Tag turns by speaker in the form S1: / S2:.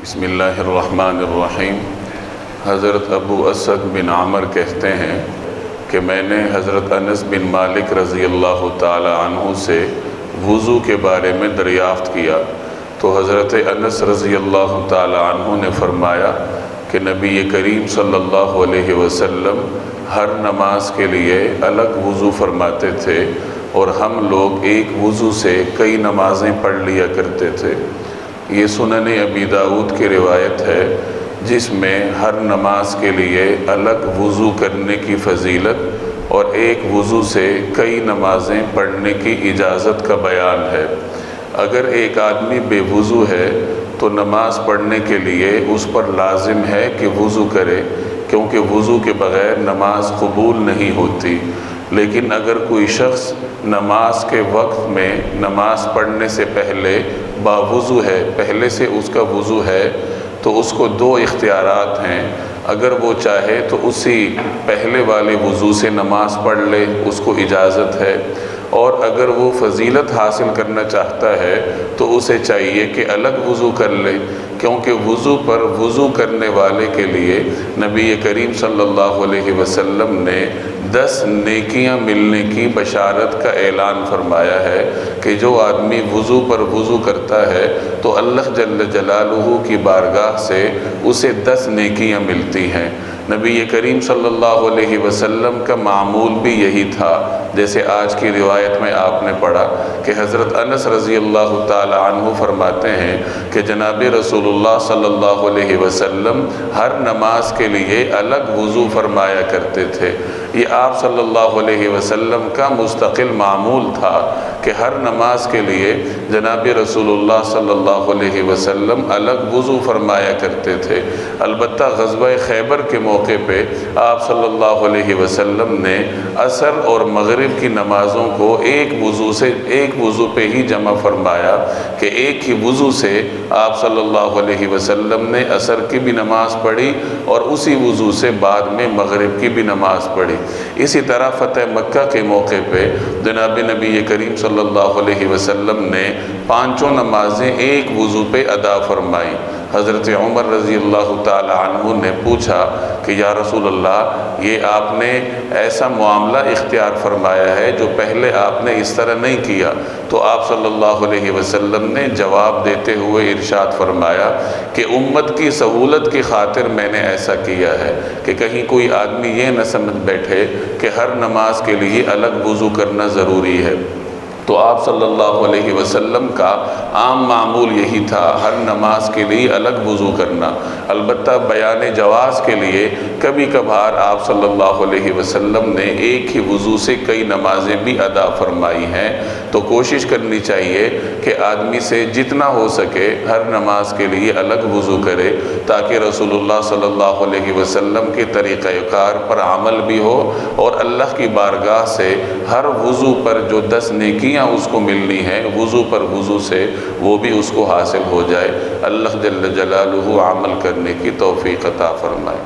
S1: بسم اللہ الرحمن الرحیم۔ حضرت ابو اسد بن عامر کہتے ہیں کہ میں نے حضرت انس بن مالک رضی اللہ تعالی عنہ سے وضو کے بارے میں دریافت کیا تو حضرت انس رضی اللہ تعالی عنہ نے فرمایا کہ نبی کریم صلی اللہ علیہ وسلم ہر نماز کے لیے الگ وضو فرماتے تھے اور ہم لوگ ایک وضو سے کئی نمازیں پڑھ لیا کرتے تھے۔ یہ سنن ابی داؤد کی روایت ہے جس میں ہر نماز کے لیے الگ وضو کرنے کی فضیلت اور ایک وضو سے کئی نمازیں پڑھنے کی اجازت کا بیان ہے۔ اگر ایک آدمی بے وضو ہے تو نماز پڑھنے کے لیے اس پر لازم ہے کہ وضو کرے، کیونکہ وضو کے بغیر نماز قبول نہیں ہوتی۔ لیکن اگر کوئی شخص نماز کے وقت میں نماز پڑھنے سے پہلے باوضو ہے، پہلے سے اس کا وضو ہے، تو اس کو دو اختیارات ہیں۔ اگر وہ چاہے تو اسی پہلے والے وضو سے نماز پڑھ لے، اس کو اجازت ہے، اور اگر وہ فضیلت حاصل کرنا چاہتا ہے تو اسے چاہیے کہ الگ وضو کر لے، کیونکہ وضو پر وضو کرنے والے کے لیے نبی کریم صلی اللہ علیہ وسلم نے 10 نیکیاں ملنے کی بشارت کا اعلان فرمایا ہے کہ جو آدمی وضو پر وضو کرتا ہے تو اللہ جل جلالہ کی بارگاہ سے اسے 10 نیکیاں ملتی ہیں۔ نبی کریم صلی اللہ علیہ وسلم کا معمول بھی یہی تھا، جیسے آج کی روایت میں آپ نے پڑھا کہ حضرت انس رضی اللہ تعالی عنہ فرماتے ہیں کہ جناب رسول اللہ صلی اللہ علیہ وسلم ہر نماز کے لیے الگ وضو فرمایا کرتے تھے۔ یہ آپ صلی اللہ علیہ وسلم کا مستقل معمول تھا کہ ہر نماز کے لیے جناب رسول اللہ صلی اللہ علیہ وسلم الگ وضو فرمایا کرتے تھے۔ البتہ غزوہ خیبر کے موقع پہ آپ صلی اللہ علیہ وسلم نے عصر اور مغرب کی نمازوں کو ایک وضو پہ ہی جمع فرمایا کہ ایک ہی وضو سے آپ صلی اللہ علیہ وسلم نے عصر کی بھی نماز پڑھی اور اسی وضو سے بعد میں مغرب کی بھی نماز پڑھی۔ اسی طرح فتح مکہ کے موقع پہ جناب نبی کریم صلی اللہ علیہ وسلم نے 5 نمازیں ایک وضو پہ ادا فرمائیں۔ حضرت عمر رضی اللہ تعالی عنہ نے پوچھا کہ یا رسول اللہ، یہ آپ نے ایسا معاملہ اختیار فرمایا ہے جو پہلے آپ نے اس طرح نہیں کیا، تو آپ صلی اللہ علیہ وسلم نے جواب دیتے ہوئے ارشاد فرمایا کہ امت کی سہولت کی خاطر میں نے ایسا کیا ہے کہ کہیں کوئی آدمی یہ نہ سمجھ بیٹھے کہ ہر نماز کے لیے الگ وضو کرنا ضروری ہے۔ تو آپ صلی اللہ علیہ وسلم کا عام معمول یہی تھا، ہر نماز کے لیے الگ وضو کرنا۔ البتہ بیان جواز کے لیے کبھی کبھار آپ صلی اللہ علیہ وسلم نے ایک ہی وضو سے کئی نمازیں بھی ادا فرمائی ہیں، تو کوشش کرنی چاہیے کہ آدمی سے جتنا ہو سکے ہر نماز کے لیے الگ وضو کرے، تاکہ رسول اللہ صلی اللہ علیہ وسلم کے طریقہ کار پر عمل بھی ہو اور اللہ کی بارگاہ سے ہر وضو پر جو 10 نیکیاں اس کو ملنی ہے وضو پر وضو سے، وہ بھی اس کو حاصل ہو جائے۔ اللہ جل جلالہ عمل کرنے کی توفیق عطا فرمائے۔